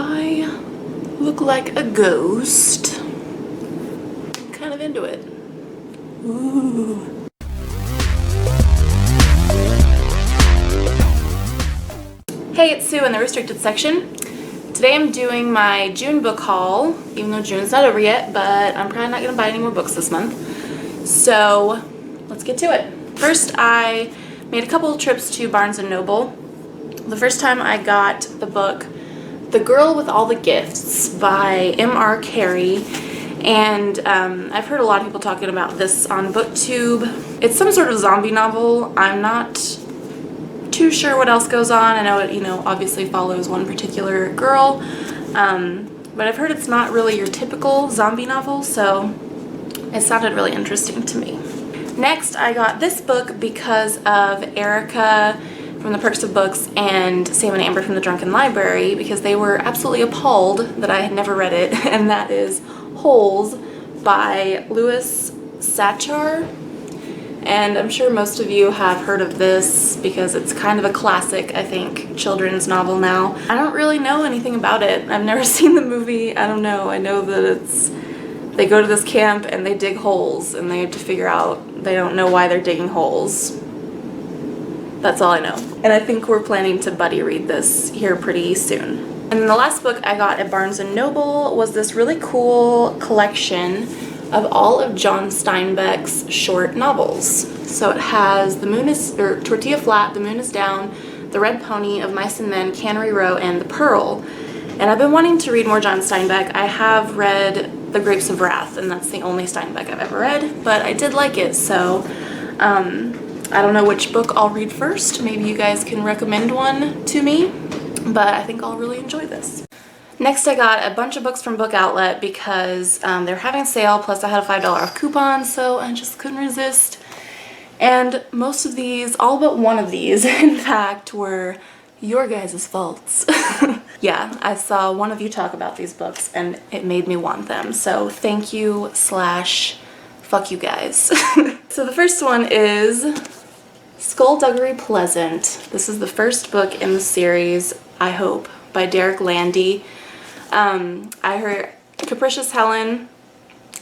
I look like a ghost. I'm kind of into it. Ooh. Hey, it's Sue in the restricted section. Today I'm doing my June book haul, even though June's not over yet, but I'm probably not going to buy any more books this month. So let's get to it. First, I made a couple trips to Barnes & Noble. The first time I got the book The Girl with All the Gifts by M.R. Carey, and I've heard a lot of people talking about this on BookTube. It's some sort of zombie novel. I'm not too sure what else goes on. I know it, obviously follows one particular girl, but I've heard it's not really your typical zombie novel, so it sounded really interesting to me. Next, I got this book because of Erica from The Perks of Books and Sam and Amber from The Drunken Library, because they were absolutely appalled that I had never read it, and that is Holes by Louis Sachar. And I'm sure most of you have heard of this because it's kind of a classic, I think, children's novel now. I don't really know anything about it. I've never seen the movie. I don't know. I know that they go to this camp and they dig holes and they have to figure out, they don't know why they're digging holes. That's all I know. And I think we're planning to buddy read this here pretty soon. And then the last book I got at Barnes & Noble was this really cool collection of all of John Steinbeck's short novels. So it has Tortilla Flat, The Moon is Down, The Red Pony, Of Mice and Men, Cannery Row, and The Pearl. And I've been wanting to read more John Steinbeck. I have read The Grapes of Wrath, and that's the only Steinbeck I've ever read, but I did like it, so I don't know which book I'll read first. Maybe you guys can recommend one to me, but I think I'll really enjoy this. Next, I got a bunch of books from Book Outlet because they're having a sale, plus I had a $5 off coupon, so I just couldn't resist. And most of these, all but one of these, in fact, were your guys' faults. Yeah, I saw one of you talk about these books, and it made me want them, so thank you / fuck you guys. So the first one is Skullduggery Pleasant. This is the first book in the series, I hope, by Derek Landy. I heard Capricious Helen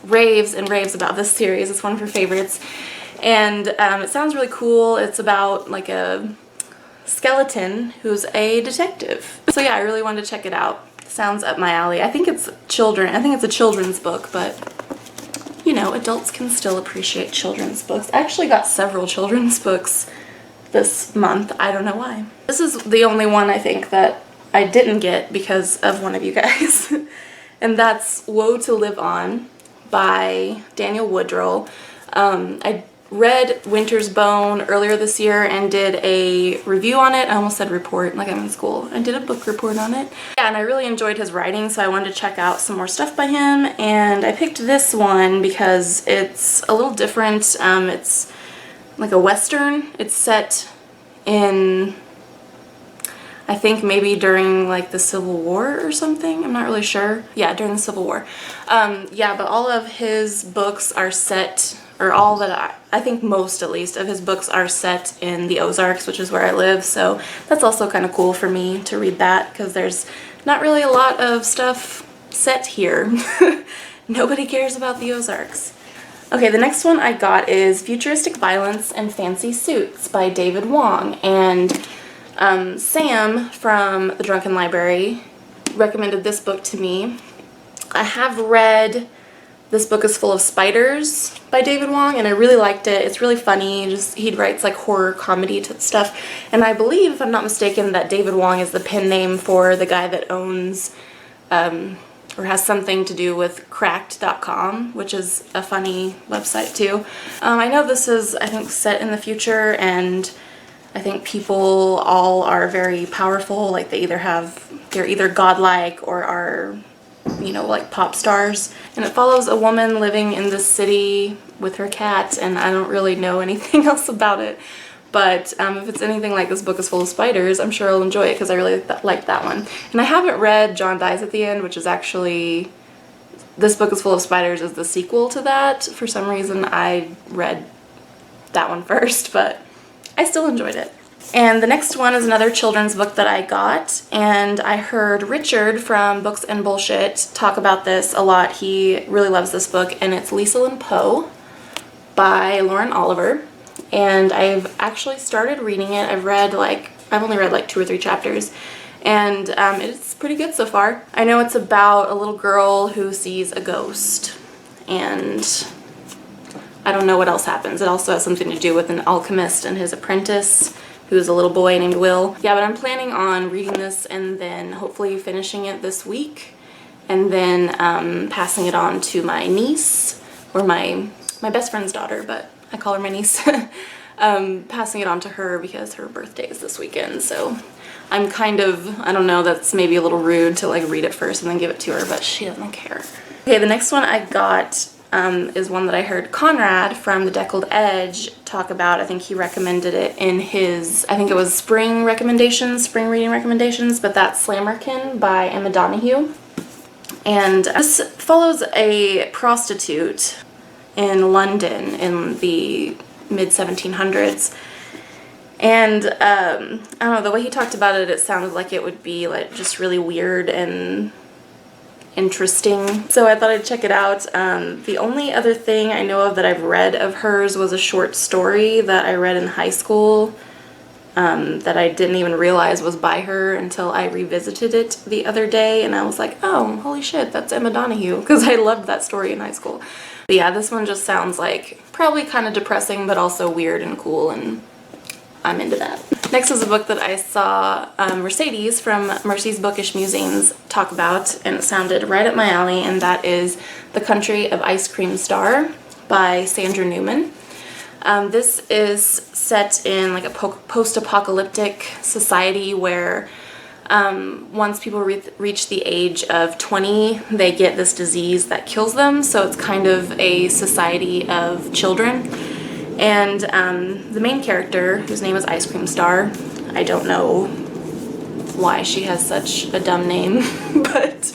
raves and raves about this series. It's one of her favorites. And it sounds really cool. It's about like a skeleton who's a detective. So yeah, I really wanted to check it out. Sounds up my alley. I think it's a children's book, but adults can still appreciate children's books. I actually got several children's books this month. I don't know why. This is the only one I think that I didn't get because of one of you guys. And that's Woe to Live On by Daniel Woodrell. I read Winter's Bone earlier this year and did a review on it. I almost said report, like I'm in school. I did a book report on it. Yeah, and I really enjoyed his writing, so I wanted to check out some more stuff by him. And I picked this one because it's a little different. It's like a Western. It's set in, I think maybe during like the Civil War or something. I'm not really sure. Yeah, during the Civil War. Yeah, but all of his books are set, or all that I think most at least of his books are set in the Ozarks, which is where I live. So that's also kind of cool for me to read that because there's not really a lot of stuff set here. Nobody cares about the Ozarks. Okay, the next one I got is Futuristic Violence and Fancy Suits by David Wong. And Sam from The Drunken Library recommended this book to me. I have read This Book is Full of Spiders by David Wong, and I really liked it. It's really funny. He writes like horror comedy stuff. And I believe, if I'm not mistaken, that David Wong is the pen name for the guy that owns or has something to do with Cracked.com, which is a funny website too. I know this is, I think, set in the future, and I think people all are very powerful. Like they're either godlike or are, like pop stars. And it follows a woman living in this city with her cat, and I don't really know anything else about it. But if it's anything like This Book is Full of Spiders, I'm sure I'll enjoy it because I really like that one. And I haven't read John Dies at the End, which is actually, This Book is Full of Spiders is the sequel to that. For some reason I read that one first, but I still enjoyed it. And the next one is another children's book that I got, and I heard Richard from Books and Bullshit talk about this a lot. He really loves this book, and it's Lisa Lynn Poe by Lauren Oliver. And I've actually started reading it. I've only read like 2 or 3 chapters, and it's pretty good so far. I know it's about a little girl who sees a ghost, and I don't know what else happens. It also has something to do with an alchemist and his apprentice, who's a little boy named Will. Yeah, but I'm planning on reading this and then hopefully finishing it this week, and then passing it on to my niece, or my best friend's daughter, but I call her my niece. Passing it on to her because her birthday is this weekend, so I'm kind of, I don't know, that's maybe a little rude to like read it first and then give it to her, but she doesn't care. Okay, the next one I got is one that I heard Conrad from The Deckled Edge talk about. I think he recommended it in his, I think it was spring reading recommendations, but that's Slammerkin by Emma Donoghue. And this follows a prostitute in London in the mid-1700s. And I don't know, the way he talked about it, it sounded like it would be like just really weird and interesting, so I thought I'd check it out. The only other thing I know of that I've read of hers was a short story that I read in high school that I didn't even realize was by her until I revisited it the other day, and I was like, oh, holy shit, that's Emma Donoghue, because I loved that story in high school. But yeah, this one just sounds like probably kind of depressing, but also weird and cool, and I'm into that. Next is a book that I saw Mercedes from Mercy's Bookish Musings talk about, and it sounded right up my alley, and that is The Country of Ice Cream Star by Sandra Newman. This is set in like a post-apocalyptic society where once people reach the age of 20, they get this disease that kills them, so it's kind of a society of children. And the main character, whose name is Ice Cream Star, I don't know why she has such a dumb name, but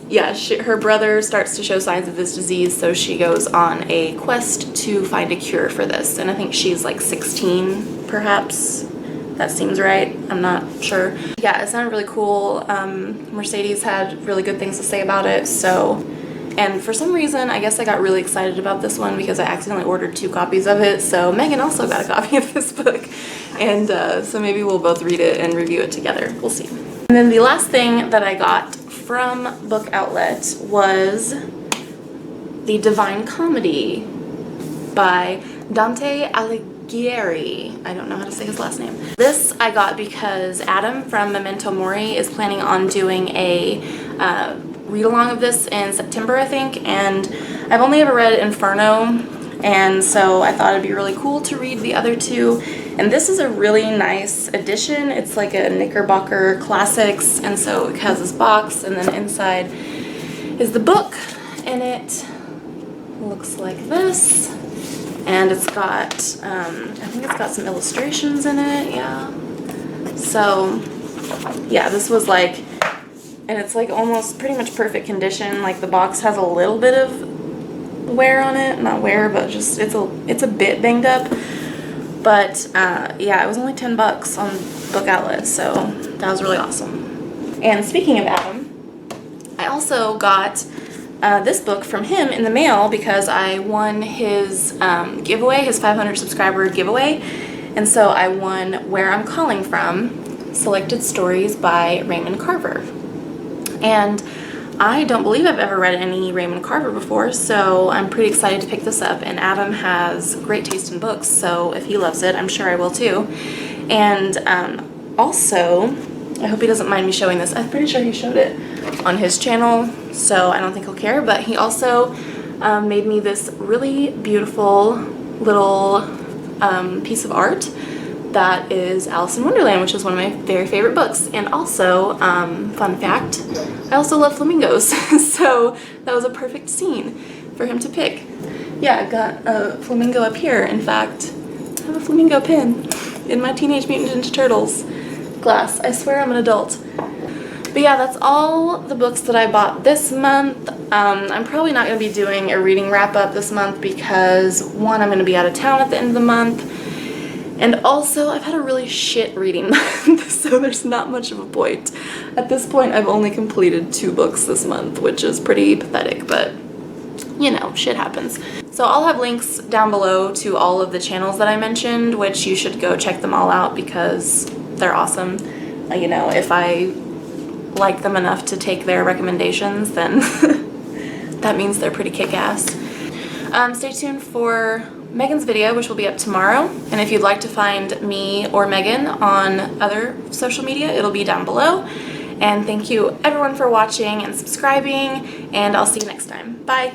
yeah, her brother starts to show signs of this disease, so she goes on a quest to find a cure for this. And I think she's like 16, perhaps. That seems right. I'm not sure. Yeah, it sounded really cool. Mercedes had really good things to say about it, so... And for some reason, I guess I got really excited about this one because I accidentally ordered 2 copies of it, so Megan also got a copy of this book, and so maybe we'll both read it and review it together. We'll see. And then the last thing that I got from Book Outlet was The Divine Comedy by Dante Alighieri. I don't know how to say his last name. This I got because Adam from Memento Mori is planning on doing a read-along of this in September, I think, and I've only ever read Inferno, and so I thought it'd be really cool to read the other 2, and this is a really nice edition. It's like a Knickerbocker Classics, and so it has this box, and then inside is the book, and it looks like this, and it's got, I think it's got some illustrations in it, yeah, so, yeah, this was like, and it's like almost pretty much perfect condition. Like the box has a little bit of wear on it, not wear, but just it's a bit banged up. But yeah, it was only $10 on Book Outlet, so that was really awesome. And speaking of Adam, I also got this book from him in the mail because I won his giveaway, his 500 subscriber giveaway, and so I won Where I'm Calling From, Selected Stories by Raymond Carver. And I don't believe I've ever read any Raymond Carver before, so I'm pretty excited to pick this up. And Adam has great taste in books, so if he loves it, I'm sure I will too. And also, I hope he doesn't mind me showing this. I'm pretty sure he showed it on his channel, so I don't think he'll care. But he also made me this really beautiful little piece of art that is Alice in Wonderland, which is one of my very favorite books. And also, fun fact, I also love flamingos, so that was a perfect scene for him to pick. Yeah, I got a flamingo up here. In fact, I have a flamingo pin in my Teenage Mutant Ninja Turtles glass. I swear I'm an adult. But yeah, that's all the books that I bought this month. I'm probably not going to be doing a reading wrap-up this month because, one, I'm going to be out of town at the end of the month, And also, I've had a really shit reading month, so there's not much of a point. At this point, I've only completed 2 books this month, which is pretty pathetic, but you know, shit happens. So I'll have links down below to all of the channels that I mentioned, which you should go check them all out because they're awesome. You know, if I like them enough to take their recommendations, then that means they're pretty kick-ass. Stay tuned for Megan's video, which will be up tomorrow. And if you'd like to find me or Megan on other social media, it'll be down below. And thank you everyone for watching and subscribing, and I'll see you next time. Bye.